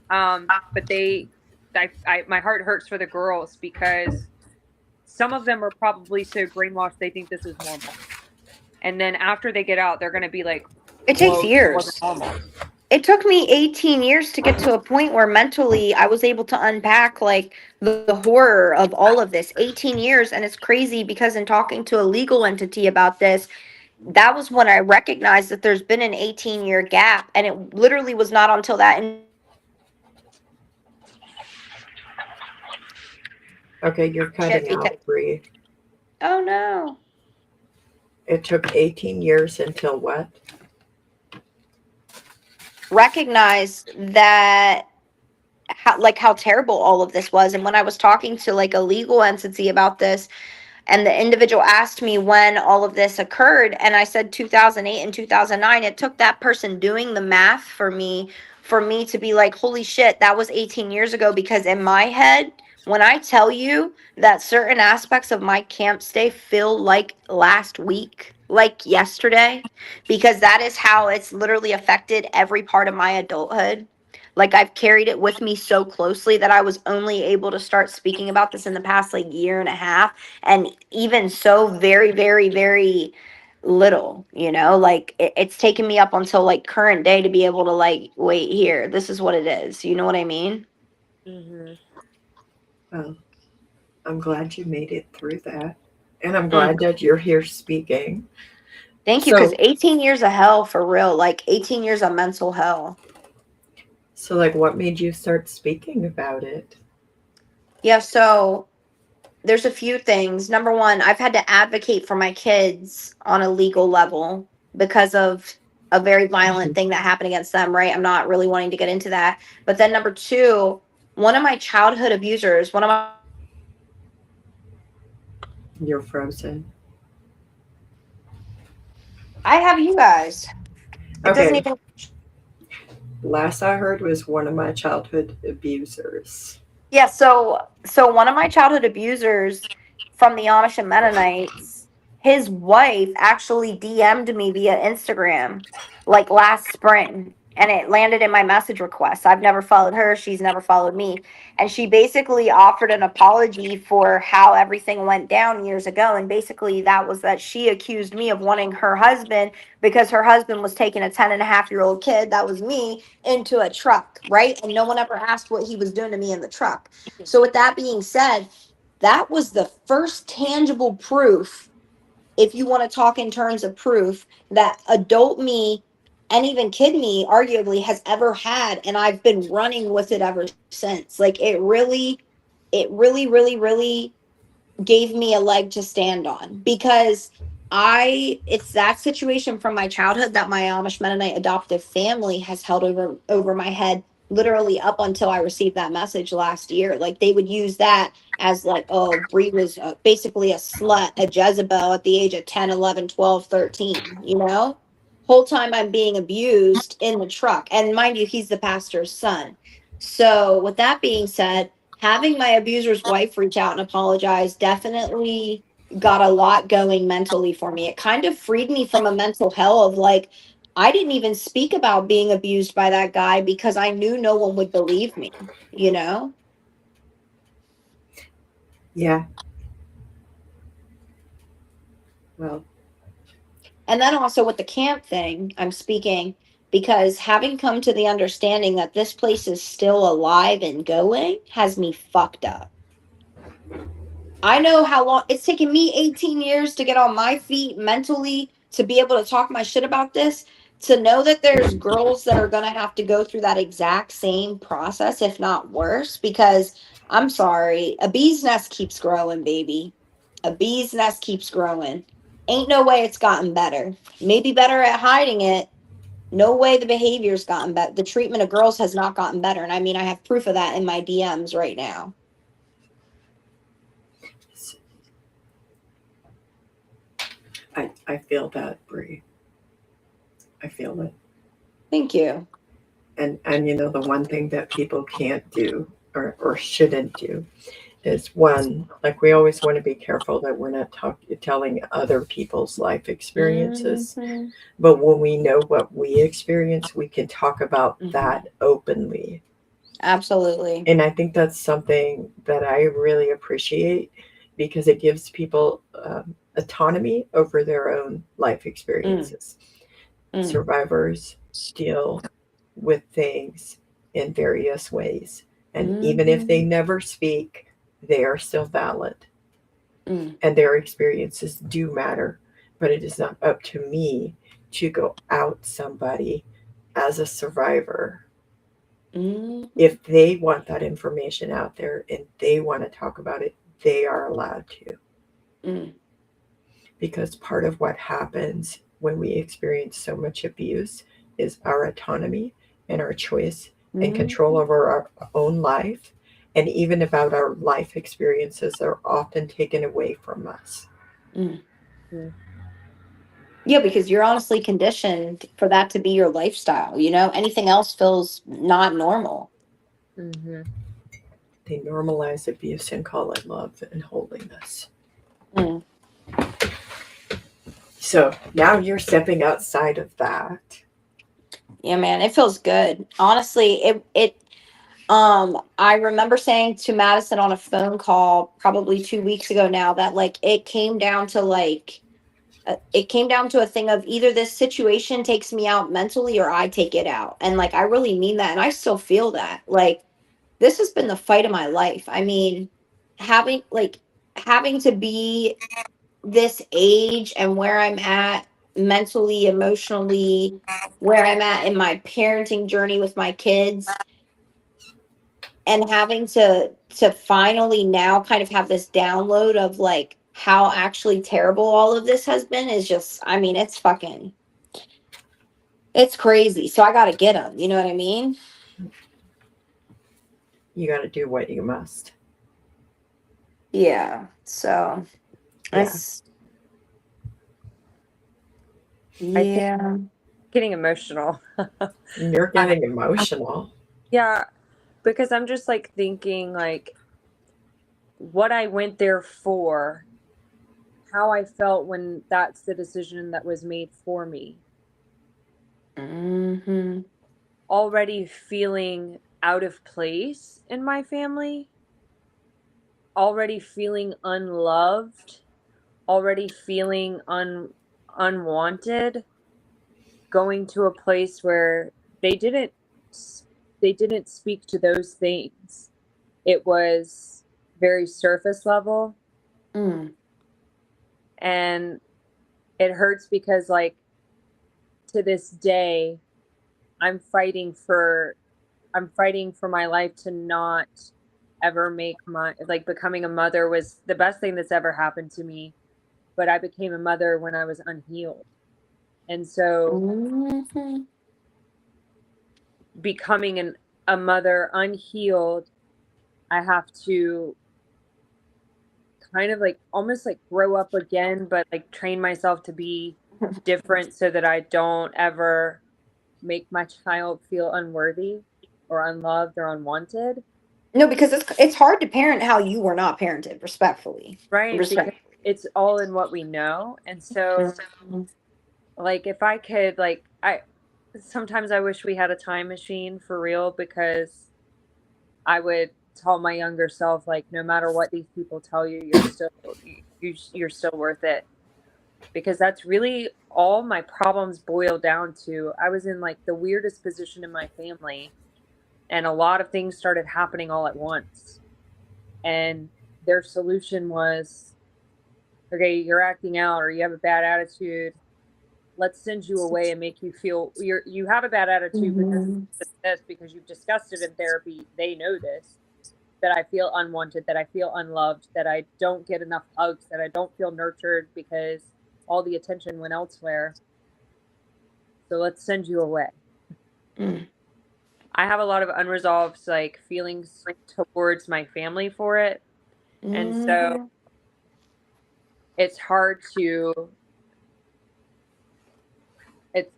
But my heart hurts for the girls because some of them are probably so brainwashed they think this is normal. And then after they get out, they're going to be like, It takes whoa, this wasn't years. normal. It took me 18 years to get to a point where mentally I was able to unpack like the horror of all of this. 18 years. And it's crazy because in talking to a legal entity about this, that was when I recognized that there's been an 18-year gap. And it literally was not until that. Okay, you're cutting out, Bri. Oh no. It took 18 years until what? Recognize that how terrible all of this was. And when I was talking to like a legal entity about this, and the individual asked me when all of this occurred, and I said 2008 and 2009, it took that person doing the math for me to be like, holy shit, that was 18 years ago. Because in my head, when I tell you that certain aspects of my camp stay feel like last week, like yesterday, because that is how it's literally affected every part of my adulthood. Like I've carried it with me so closely that I was only able to start speaking about this in the past like year and a half. And even so, very, very, very little, like it's taken me up until like current day to be able to like, wait here, this is what it is. You know what I mean? Mm-hmm. Well, I'm glad you made it through that. And I'm Mm. glad that you're here speaking. Thank you. So- Because 18 years of hell for real, like 18 years of mental hell. So, like, what made you start speaking about it? Yeah, so there's a few things. Number one, I've had to advocate for my kids on a legal level because of a very violent thing that happened against them, right? I'm not really wanting to get into that. But then number two, one of my childhood abusers, one of my You're frozen. I have you guys. It doesn't Okay. even Last I heard was one of my childhood abusers. Yeah, so one of my childhood abusers from the Amish and Mennonites, his wife actually DM'd me via Instagram like last spring, and it landed in my message requests. I've never followed her, she's never followed me, and she basically offered an apology for how everything went down years ago, and basically that was that she accused me of wanting her husband because her husband was taking a 10 and a half year old kid, that was me, into a truck, right? And no one ever asked what he was doing to me in the truck. So, with that being said, that was the first tangible proof, if you want to talk in terms of proof, that adult me and even kid me arguably has ever had. And I've been running with it ever since. Like, it really gave me a leg to stand on, because it's that situation from my childhood that my Amish Mennonite adoptive family has held over my head literally up until I received that message last year. Like, they would use that as like, oh, Bri was basically a slut, a Jezebel at the age of 10, 11, 12, 13, whole time I'm being abused in the truck. And mind you, he's the pastor's son. So with that being said, having my abuser's wife reach out and apologize definitely got a lot going mentally for me. It kind of freed me from a mental hell of like, I didn't even speak about being abused by that guy because I knew no one would believe me, you know? Yeah. Well, And then also with the camp thing, I'm speaking because having come to the understanding that this place is still alive and going has me fucked up. I know how long it's taken me 18 years to get on my feet mentally to be able to talk my shit about this, to know that there's girls that are going to have to go through that exact same process, if not worse, because I'm sorry, a bee's nest keeps growing, baby. A bee's nest keeps growing. Ain't no way it's gotten better. Maybe better at hiding it. No way the behavior's gotten better. The treatment of girls has not gotten better. And I mean, I have proof of that in my DMs right now. I feel that, Bri. I feel it. Thank you. And the one thing that people can't do or shouldn't do is, one, like, we always want to be careful that we're not telling other people's life experiences. Mm-hmm. But when we know what we experience, we can talk about that openly. Absolutely. And I think that's something that I really appreciate, because it gives people autonomy over their own life experiences. Survivors deal with things in various ways. And even if they never speak, they are still valid. And their experiences do matter. But it is not up to me to go out somebody as a survivor. If they want that information out there and they want to talk about it, they are allowed to. Because part of what happens when we experience so much abuse is our autonomy and our choice and control over our own life, and even about our life experiences are often taken away from us. Yeah, because you're honestly conditioned for that to be your lifestyle. Anything else feels not normal. They normalize abuse and call it love and holiness. So now you're stepping outside of that. Yeah, man, it feels good. Honestly, I remember saying to Madison on a phone call probably 2 weeks ago now that like it came down to a thing of either this situation takes me out mentally or I take it out. And like I really mean that, and I still feel that. Like, this has been the fight of my life. I mean, having to be this age and where I'm at mentally, emotionally, where I'm at in my parenting journey with my kids, and having to finally now kind of have this download of like how actually terrible all of this has been is just, I mean, it's It's crazy. So I got to get them. You know what I mean? You got to do what you must. Yeah. So Yeah. I think yeah. getting emotional. You're getting emotional. Yeah, because I'm just like thinking like what I went there for, how I felt when that's the decision that was made for me. Mm-hmm. Already feeling out of place in my family, already feeling unloved, already feeling unwanted, going to a place where they didn't they didn't speak to those things. It was very surface level, Mm. and it hurts because like to this day I'm fighting for my life to not ever make my like becoming a mother was the best thing that's ever happened to me, but I became a mother when I was unhealed. And so Mm-hmm. becoming a mother unhealed, I have to kind of like almost like grow up again, but like train myself to be different so that I don't ever make my child feel unworthy or unloved or unwanted. No, because it's hard to parent how you were not parented, respectfully. Right, because Respect. it's all in what we know. And so Mhm. like if I could like I sometimes I wish we had a time machine for real, because I would tell my younger self like no matter what these people tell you, you're still worth it, because that's really all my problems boil down to. I was in like the weirdest position in my family, and a lot of things started happening all at once. And their solution was, okay, you're acting out or you have a bad attitude. Let's send you away and make you feel you have a bad attitude because Mhm. of this, because you've discussed it in therapy. They know this, that I feel unwanted, that I feel unloved, that I don't get enough hugs, that I don't feel nurtured because all the attention went elsewhere. So let's send you away. Mm. I have a lot of unresolved like feelings towards my family for it. And so Mhm. it's hard to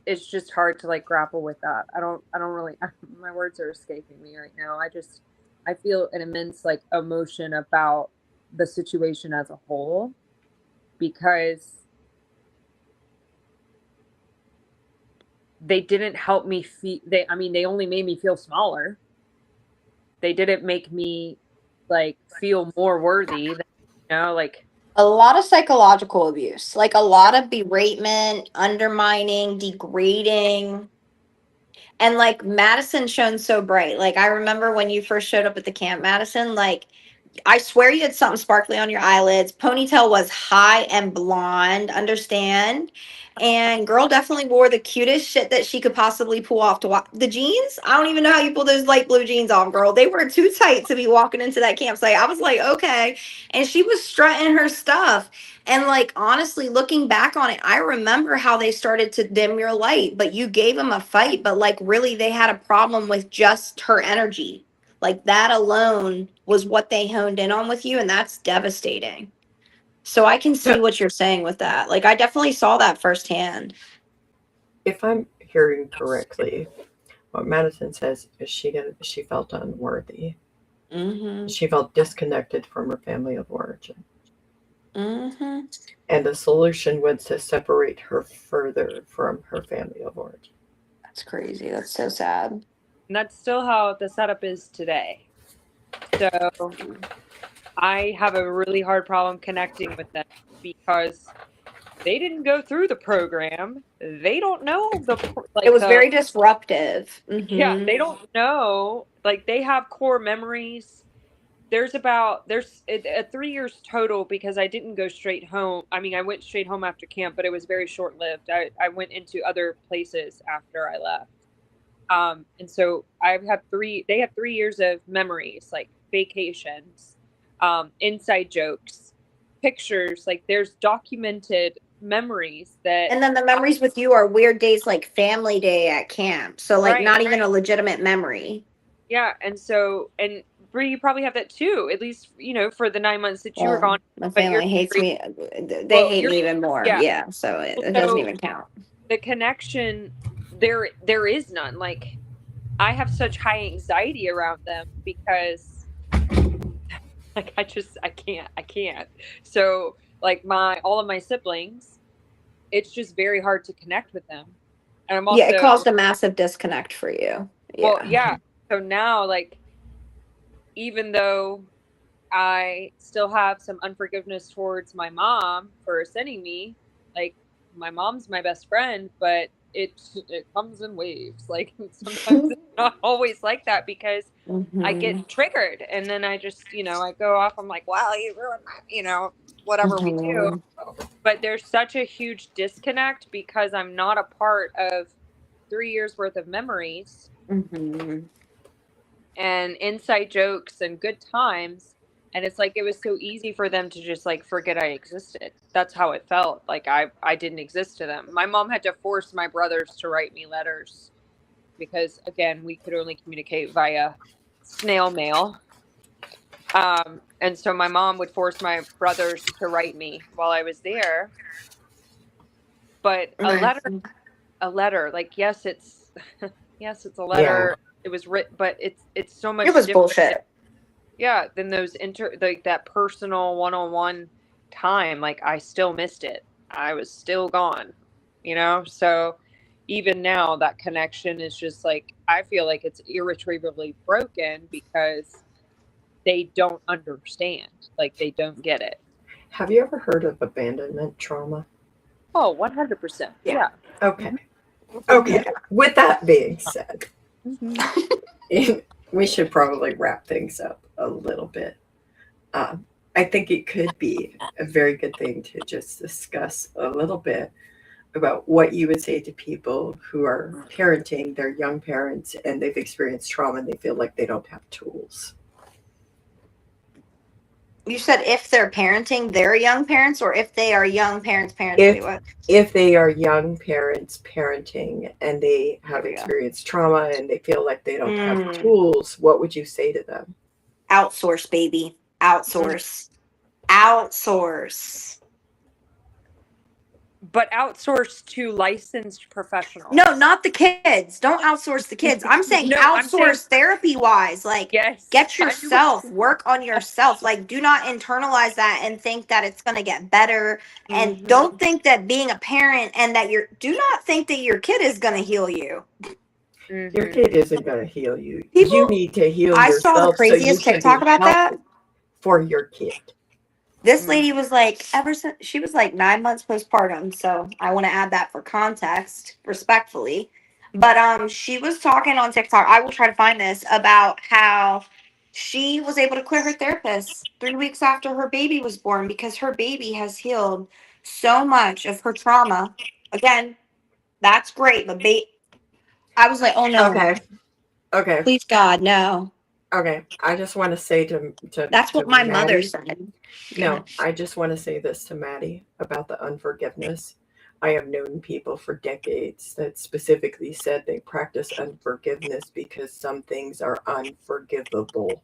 it's just hard to like grapple with that. I don't really my words are escaping me right now. I feel an immense like emotion about the situation as a whole, because they didn't help me feel they only made me feel smaller. They didn't make me like feel more worthy than, like A lot of psychological abuse, like a lot of beratement, undermining, degrading. And like Madison shone so bright. Like I remember when you first showed up at the camp, Madison, like I swear you had something sparkly on your eyelids. Ponytail was high and blonde, understand? And girl definitely wore the cutest shit that she could possibly pull off to walk. The jeans, I don't even know how you pull those light blue jeans off, girl. They were too tight to be walking into that campsite. I was like, okay. And she was strutting her stuff. And like honestly, looking back on it, I remember how they started to dim your light, but you gave them a fight. But like really, they had a problem with just her energy, like that alone was what they honed in on with you, and that's devastating. So I can see Yeah. what you're saying with that. Like I definitely saw that firsthand. If I'm hearing correctly, what Madison says is she felt unworthy. Mhm. She felt disconnected from her family of origin. Mhm. And the solution was to separate her further from her family of origin. That's crazy. That's so sad. and that's still how the setup is today. So I have a really hard problem connecting with them because they didn't go through the program. They don't know It was the very disruptive. yeah, they Mhm. don't know. Like they have core memories. There's 3 years total, because I didn't go straight home. I mean, I went straight home after camp, but it was very short lived. I went into other places after I left. And so they have 3 years of memories, like vacations, inside jokes, pictures. Like there's documented memories that. And then the memories with you are weird days like family day at camp. So like not even a legitimate memory. Yeah, and so, and Bri, you probably have that too. At least for the 9 months that you were gone. My family hates me. They hate me even more. Yeah, so it doesn't even count. The connection, there is none. Like, I have such high anxiety around them because, like, I can't. So, like, all of my siblings, it's just very hard to connect with them. And I'm also, it caused a massive disconnect for you. Well, yeah. So now, like, even though I still have some unforgiveness towards my mom for sending me, like, my mom's my best friend, but it comes in waves. Like, sometimes it's not always like that because I get triggered, and then I just, I go off. I'm like, wow, you ruined my, whatever we do. But there's such a huge disconnect because I'm not a part of 3 years worth of memories and inside jokes and good times. And it's like, it was so easy for them to just like forget I existed. That's how it felt. Like I didn't exist to them. My mom had to force my brothers to write me letters because, again, we could only communicate via snail mail. And so my mom would force my brothers to write me while I was there. But a letter, like, yes, it's a letter. Yeah. It was written, but it's so much. It was bullshit. Yeah, than those like that personal one-on-one time. Like, I still missed it. I was still gone, So even now, that connection is just like, I feel like it's irretrievably broken because they don't understand. Like, they don't get it. Have you ever heard of abandonment trauma? Oh, 100%. Yeah. Okay. Okay. With that being said, we should probably wrap things up a little bit. I think it could be a very good thing to just discuss a little bit about what you would say to people who are parenting their young parents and they've experienced trauma and they feel like they don't have tools. You said if they're parenting their young parents, or if they are young parents parenting? If they are young parents parenting and they have experienced trauma and they feel like they don't have tools, what would you say to them? Outsource, baby. Outsource. Outsource. But outsource to licensed professionals. No, not the kids. Don't outsource the kids. I'm saying outsource therapy-wise. Like, get yourself, work on yourself. Like, do not internalize that and think that it's going to get better. And don't think that being a parent and that do not think that your kid is going to heal you. Your kid isn't going to heal you. You need to heal yourself. I saw the craziest TikTok about that. For your kid. This lady was like, she was like 9 months postpartum, so I want to add that for context, respectfully. But she was talking on TikTok, I will try to find this, about how she was able to quit her therapist 3 weeks after her baby was born because her baby has healed so much of her trauma. Again, that's great, but I was like, oh no. Okay. Please God, no. Okay, I just want to say to that's what my mother said. No, I just want to say this to Maddie about the unforgiveness. I have known people for decades that specifically said they practice unforgiveness because some things are unforgivable.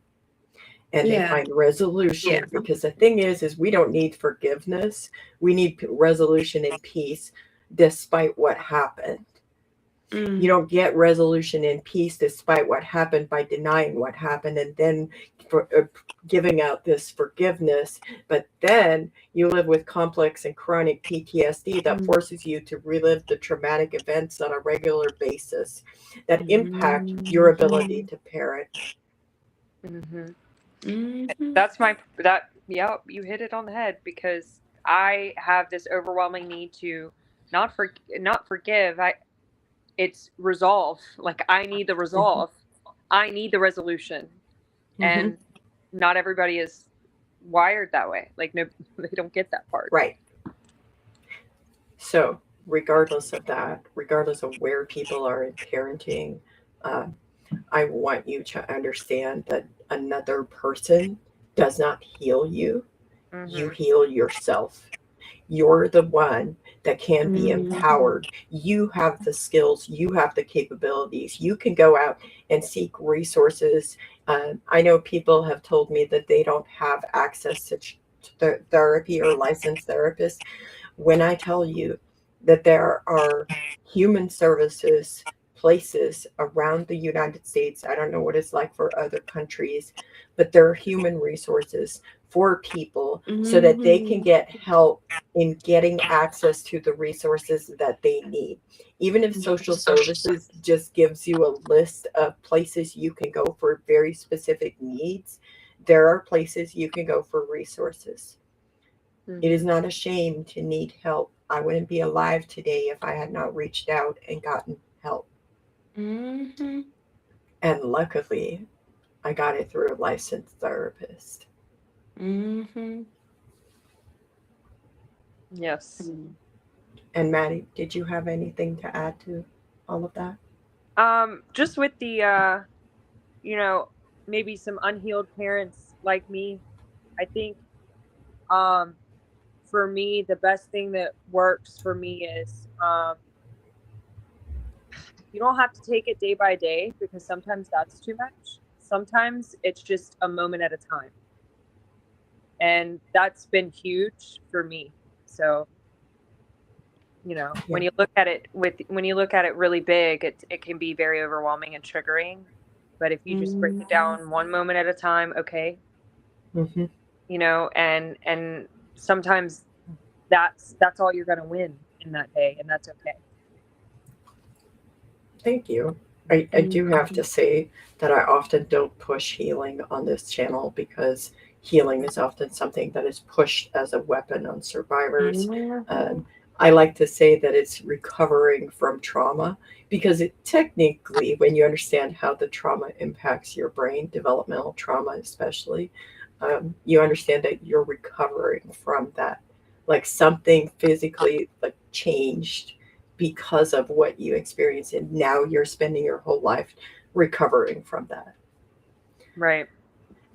And they find resolution because the thing is we don't need forgiveness. We need resolution and peace despite what happened. You don't get resolution and peace despite what happened by denying what happened and then giving out this forgiveness. But then you live with complex and chronic PTSD that forces you to relive the traumatic events on a regular basis that impact your ability to parent. That's you hit it on the head because I have this overwhelming need to not forgive. It's resolve. Like, I need the resolve. I need the resolution. And not everybody is wired that way. Like, no, they don't get that part. Right. So regardless of that, regardless of where people are in parenting, I want you to understand that another person does not heal you. You heal yourself. You're the one that can be empowered. You have the skills, you have the capabilities. You can go out and seek resources. I know people have told me that they don't have access to therapy or licensed therapists. When I tell you that there are human services places around the United States, I don't know what it's like for other countries, but there are human resources for people so that they can get help in getting access to the resources that they need. Even if social services just gives you a list of places you can go for very specific needs, there are places you can go for resources. It is not a shame to need help. I wouldn't be alive today if I had not reached out and gotten help. And luckily, I got it through a licensed therapist. Yes. And Maddie, did you have anything to add to all of that? Just with the, maybe some unhealed parents like me, I think, for me, the best thing that works for me is, you don't have to take it day by day, because sometimes that's too much. Sometimes it's just a moment at a time. And that's been huge for me. So, when you look at it really big, it can be very overwhelming and triggering. But if you just break it down one moment at a time, okay. And sometimes that's all you're going to win in that day, and that's okay. Thank you. I do have to say that I often don't push healing on this channel, because healing is often something that is pushed as a weapon on survivors. I like to say that it's recovering from trauma, because technically, when you understand how the trauma impacts your brain, developmental trauma especially, you understand that you're recovering from that. Like something physically changed because of what you experienced, and now you're spending your whole life recovering from that. Right.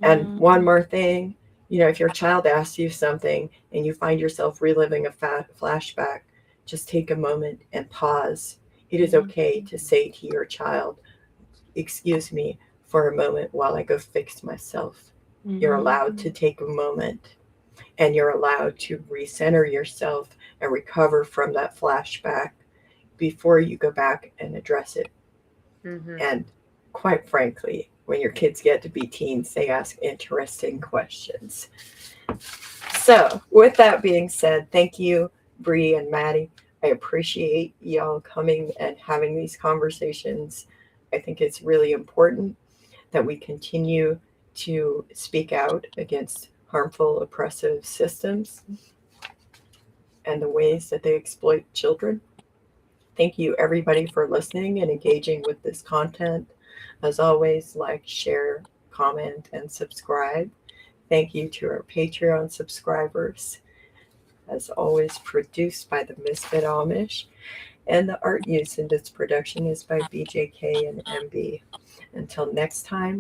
And one more thing, if your child asks you something and you find yourself reliving a flashback, just take a moment and pause. It is okay to say to your child, excuse me for a moment while I go fix myself. You're allowed to take a moment, and you're allowed to recenter yourself and recover from that flashback before you go back and address it. And quite frankly, when your kids get to be teens, they ask interesting questions. So with that being said, thank you, Bri and Maddie. I appreciate y'all coming and having these conversations. I think it's really important that we continue to speak out against harmful, oppressive systems and the ways that they exploit children. Thank you, everybody, for listening and engaging with this content. As always, like, share, comment, and subscribe. Thank you to our Patreon subscribers. As always, produced by the Misfit Amish. And the art used in this production is by BJK and MB. Until next time.